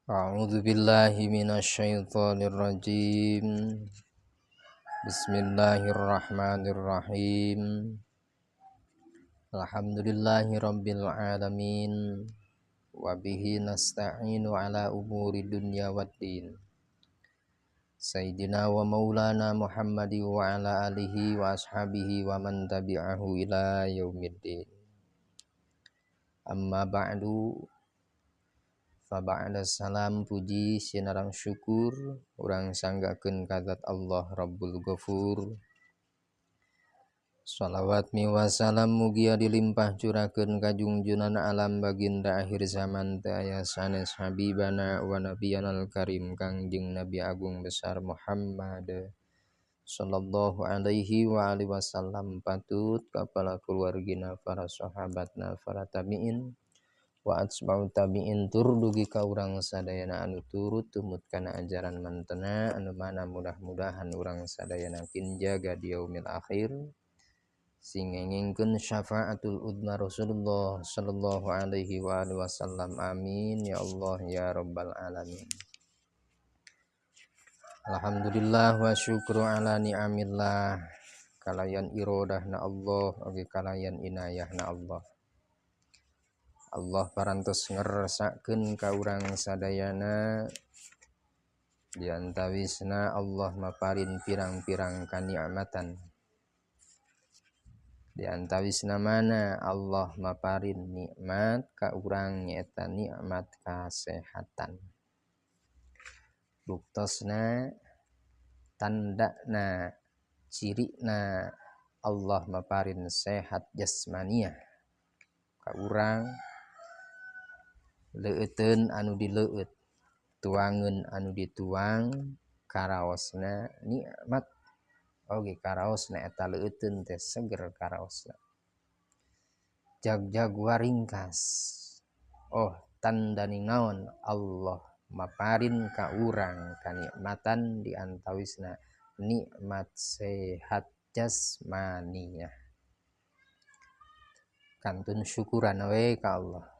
A'udzu billahi minasyaitonir rajim. Bismillahirrahmanirrahim. Alhamdulillahi rabbil alamin. Wa bihi nasta'inu ala umuri dunya waddin. Sayyidina wa maulana Muhammadi wa ala alihi wa ashabihi wa man tabi'ahu ila yaumiddin. Amma ba'du. Faba'da salam puji sinarang syukur urang sanggakeun ka zat Allah Rabbul Ghafur. Shalawat miwa salam mugia dilimpah curakeun ka junjungan alam baginda akhir zaman teu aya sanes habibana wa nabiyanal karim Kangjeng Nabi Agung besar Muhammad sallallahu alaihi wa alihi wasallam patut ka para keluargina, para sahabatna, para tabi'in wa atsba'u tabi'in tur dugi ka urang sadayana anu turut tumut kana ajaran mantena anu mana mudah-mudahan urang sadayana kin jaga di yaumil akhir sing ngengkeun syafaatul udma Rasulullah sallallahu alaihi wa alihi wasallam. Amin ya Allah ya rabbal alamin. Alhamdulillah wa syukru ala ni'amillah kalayan irodahna Allah oge kalayan inayahna Allah. Allah parantos ngeresakeun ka urang sadayana diantawisna Allah maparin pirang-pirang kanikmatan. Diantawisna mana Allah maparin nikmat ka urang nyaeta nikmat kasehatan. Buktosna tandana cirina Allah maparin sehat jasmaniah ka urang, leueteun anu dileueut, tuangeun anu dituang, karaosna nikmat oge karaosna eta leueteun teh seger karaosna. Jag-jag waringkas. Oh, tandani naon Allah maparin ka urang kanikmatan diantawisna nikmat sehat jasmaniah. Kantun syukuran we ka Allah.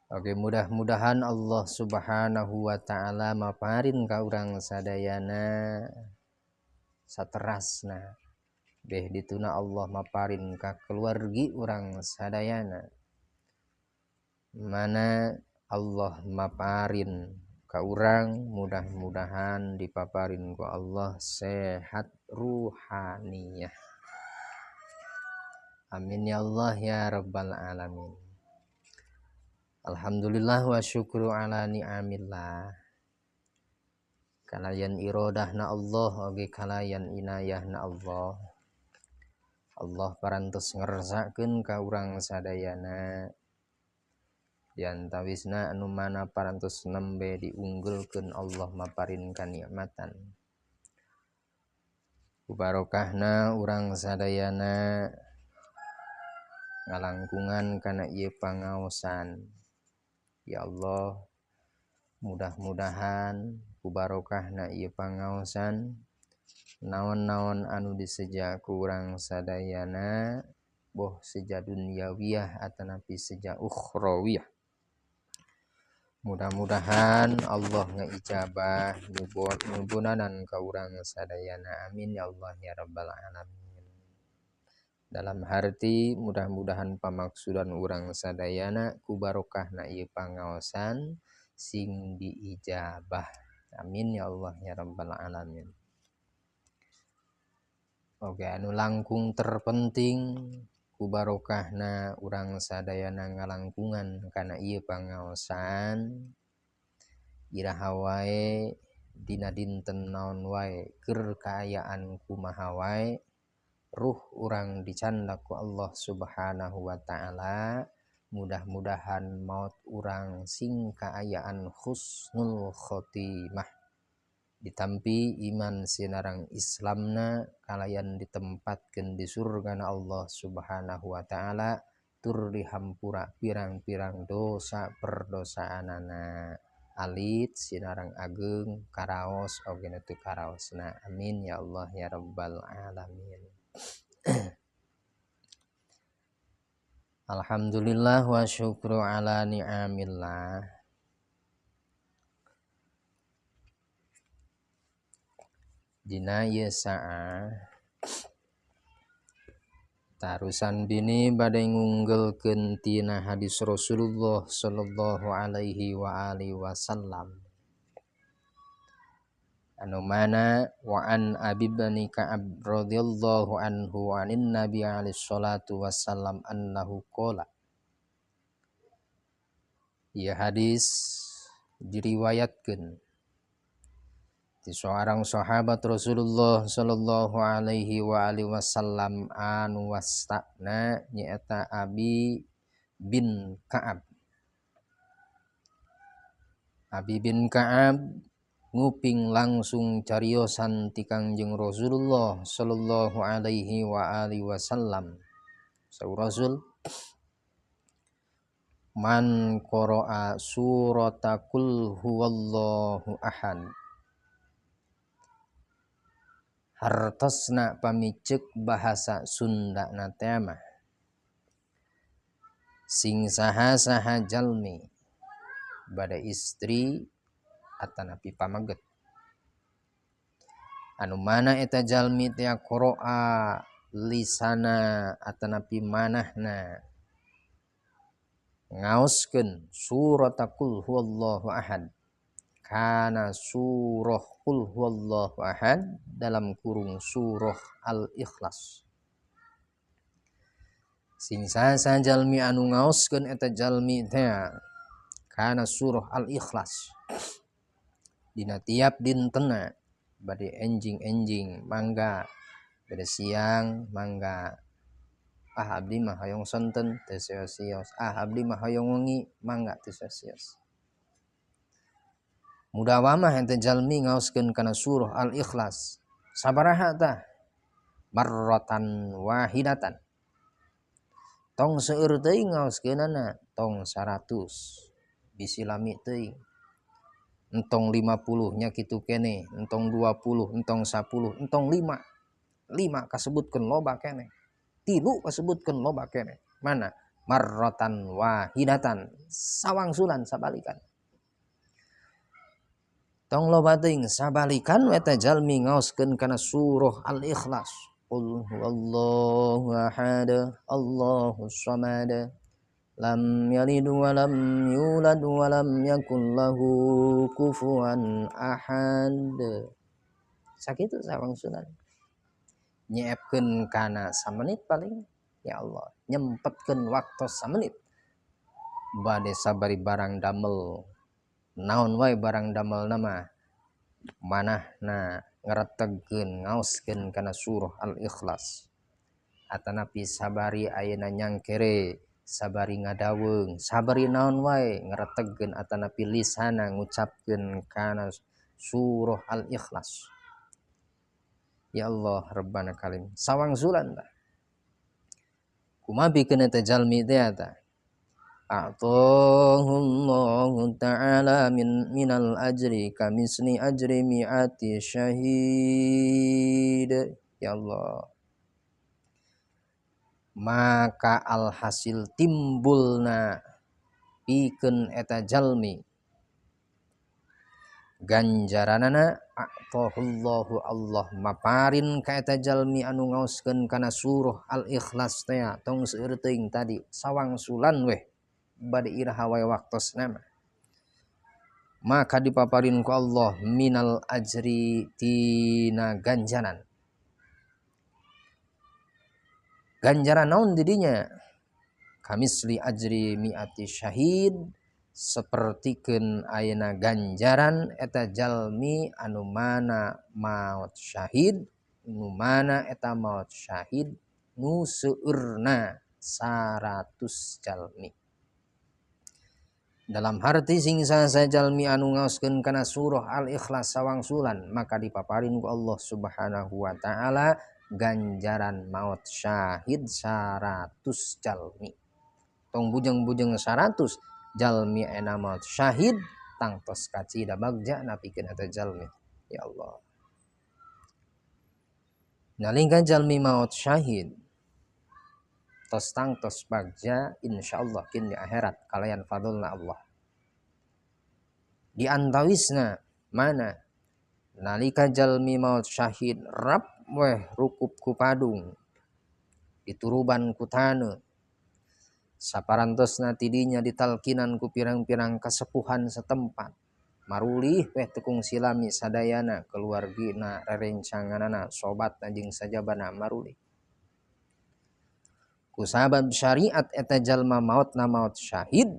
Oke, mudah-mudahan Allah Subhanahu wa ta'ala maparin ka urang sadayana saterasna. Beh dituna Allah maparin ka keluargi urang sadayana. Mana Allah maparin ka urang mudah-mudahan dipaparin ku Allah sehat ruhaniyah. Amin ya Allah ya rabbal alamin. Alhamdulillah wa syukru ala ni'amillah. Kalayan irodahna Allah oge kalayan inayahna Allah. Allah parantos ngeresakeun ka urang sadayana. Diantawisna anu mana parantos nembe diunggulkeun Allah maparin kanikmatan. Kubarokahna urang sadayana ngalangkungan kana ieu pangaosan. Ya Allah, mudah-mudahan kubarokahna ieu pangaosan naon-naon anu diseja ku urang sadayana boh seja dunyawiyah atanapi seja ukhrawiyah. Mudah-mudahan Allah ngaijabah nyubunanan ka urang sadayana. Amin ya Allah ya rabbal alamin. Dalam harti mudah-mudahan pamaksudan urang sadayana ku barokahna ieu pangaosan sing diijabah. Amin ya Allah ya rabbal alamin. Oke, anu langkung terpenting ku barokahna urang sadayana ngalangkungan kana ieu pangaosan iraha wae dina dinten naon wae keur kaayaan kumaha wae ruh urang dicanda ku Allah Subhanahu wa ta'ala. Mudah-mudahan maut urang sing kaayaan husnul khotimah, ditampi iman sinarang Islamna kalayan ditempatkeun di surgana Allah Subhanahu wa ta'ala tur dihampura pirang-pirang dosa perdosaanana alit sinarang ageung karaos oge nu teu karaosna. Amin ya Allah ya rabbal alamin. Alhamdulillah wa syukru ala ni'amillah. dina ieu saah tarusan bini bade ngunggulkeun tina hadis Rasulullah sallallahu alaihi wa alihi wasallam anu mana wa an Abi bin Ka'ab radhiyallahu anhu anin Nabi alaihi salatu wasallam annahu qala. Ieu hadis diriwayatkeun ti seorang sahabat Rasulullah sallallahu alaihi wa alihi wasallam anu wastana nyaeta Abi bin Ka'ab. Abi bin Ka'ab nguping langsung cariosan ti Kangjeng Rasulullah sallallahu alaihi wa alihi wasallam. Saur Rasul man qara'a surata qul huwallahu ahad hartosna pamicek bahasa Sunda na teh mah sing saha-saha jalmi bade istri atanapi pamaget anu mana eta jalmi teh qara'a lisana atanapi manahna ngaoskeun surat qul huwallahu ahad kana surah qul huwallahu ahad dalam kurung surah al-ikhlas sing saha jalmi anu ngaoskeun eta jalmi teh kana surah al-ikhlas dina tiap dintenna bade enjing-enjing mangga bade siang mangga abdi mah hayong sonten teu sios-sios abdi mah hayong wengi mangga teu sios-sios mudawa mah ente jalmi ngaoskeun kana surah al-ikhlas sabaraha tah marratan wahidatan tong seueur teuing ngaoskeunana tong 100 bisi lami teuing entong 50 nya kitu keneh entong 20 entong 10 entong 5 kasebutkeun loba keneh 3 kasebutkeun loba keneh mana marratan wahidatan sawangsulan sabalikan tong loba teuing sabalikan eta jalmi ngaoskeun kana surah al-ikhlas qul huwallahu ahad allahus samad lam yalid wa lam yulad wa lam yakul lahu kufuwan ahad sakitu sawangsulan nyiepkeun kana samenit paling ya Allah nyempetkeun waktu samenit bade sabari barang damel naon wae barang damel nama manahna ngaretegkeun ngaoskeun kana surah al-ikhlas atanapi sabari ayeuna nyangkere sabari ngadaweung sabari naon wae ngaretegkeun atanapi lisana ngucapkeun kana surah al-ikhlas ya Allah rabbana kalim sawangsulan tah kumaha pikeun eta jalmi teh eta a'tahullahu ta'ala minal ajri kamisni ajri mi'ati syahid ya Allah maka alhasil timbulna pikeun eta jalmi ganjaranana a'tahullahu Allah maparin ka eta jalmi anu ngaoskeun kana surah al-ikhlas teh tong seueur teuing tadi sawangsulan weh bade iraha wae waktosna maka dipaparin ku Allah minal ajri tina ganjaran naon didinya kamisli ajri mi'ati syahid sapertikeun ayeuna ganjaran eta jalmi anu mana maot syahid nu mana eta maot syahid nu seueurna 100 jalmi dalam harti sing saha jalmi anu ngaoskeun kana surah al-ikhlas sawangsulan maka dipaparin ku Allah subhanahu wa ta'ala ganjaran maot syahid 100 jalmi tong bujeng-bujeng 100 jalmi ena maut syahid tangtos kacida bagja napikeun eta jalmi ya Allah nalingkan jalmi maut syahid tos tangtos bagja insyaallah kin di akhirat kalayan fadlna Allah di antawisna mana nalika jalmi maut syahid rap weh rukup ku padung dituruban ku taneuh saparantosna tidinya ditalkinan ku pirang-pirang kasepuhan setempat marulih weh tekung silami sadayana keluargina rerencanganana sobatna jeung sajabana marulih kusabab syariat eta jalma mautna maut syahid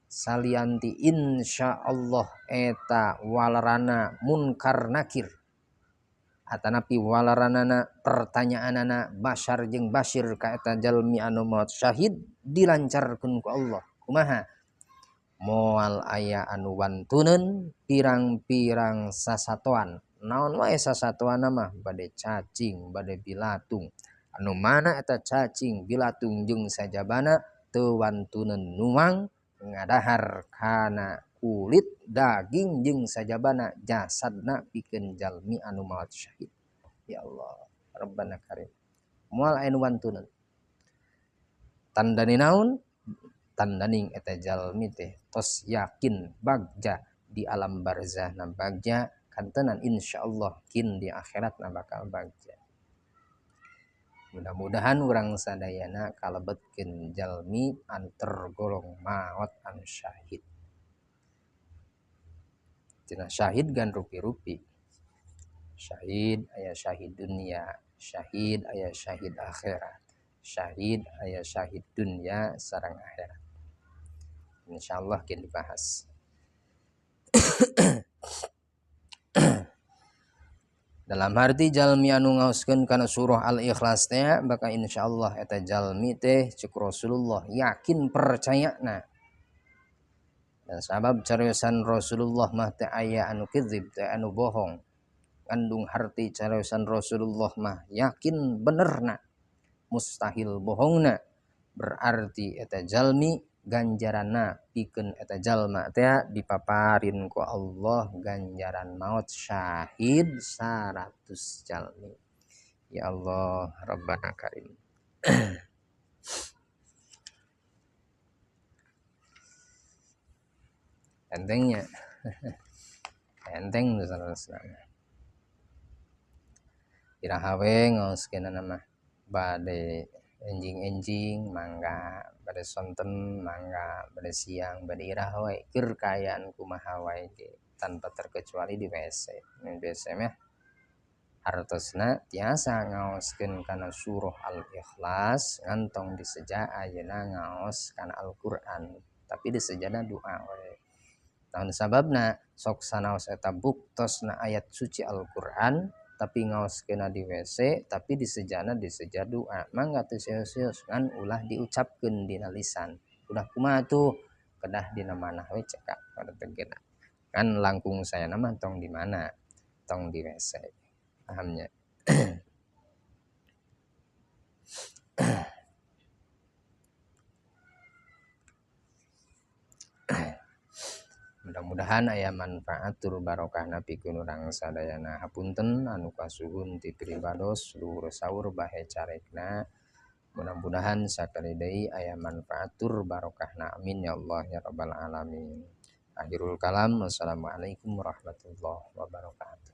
salianti insyaallah eta walarana munkar nakir atanapi walaranana pertanyaanana Basyar jeung Basyir ka eta jalmi anu maut syahid dilancarkeun ku Allah kumaha moal aya anu wantuneun pirang-pirang sasatoan naon wae sasatoanna mah bade cacing bade bilatung anu mana eta cacing bilatung jeung sajabana teu wantuneun nuang ngadahar kana kulit daging jeung sajabana jasadna pikeun jalmi anu maut syahid ya Allah Rabbana karim moal aya nu wantuneun tandani naon tandaning eta jalmi teh tos yakin bagja di alam barzahna bagja kantenan insyaallah kin di akhiratna bakal bagja mudah-mudahan urang sadayana kalebetkeun jalmi anu tergolong maot anu syahid cenah syahid gan rupi-rupi syahid aya syahid dunia syahid aya syahid akhirat syahid aya syahid dunia sareng akhirat insyaallah kin dibahas dalam arti jalmi anu ngaoskeun kana surah Al-Ikhlas teh baka insyaallah eta jalmi teh cek Rasulullah yakin percayana dan sabab cariosan Rasulullah mah teh aya anu kadzib teh anu bohong kandung harti cariosan Rasulullah mah yakin benerna mustahil bohongna berarti eta jalmi ganjaranna pikeun eta jalma teh dipaparin ku Allah ganjaran maut syahid 100 jalmi ya Allah Rabbana karim entengnya enteng saudara-saudara iraha we ngaoskeunana mah bade enjing-enjing mangga bade sonten mangga bade siang bade iraha we keur kaayaan kumaha wae ge tanpa terkecuali di WC di WC mah hartosna tiasa ngaoskeun kana surah Al-Ikhlas ngantong diseja ayeuna ngaos kana Al-Qur'an tapi disejana doa we naon sababna sok sanaos eta buktosna ayat suci Al-Qur'an tapi ngaoskeunna di WC tapi disejana diseja doa mangga teu seus-seus kan ulah diucapkeun dina lisan udah kumaha tuh kedah dina manah we cekak pada tegeuna kan langkung saya mah tong di mana tong di WC pahamnya mudah-mudahan aya manfaat tur barokahna pikeun urang sadayana hapunten anu kasuhun ti pribados luhur saur bahe carekna mudah-mudahan sakali deui aya manfaat tur barokahna amin ya Allah ya rabbal alamin akhirul kalam wassalamualaikum warahmatullahi wabarakatuh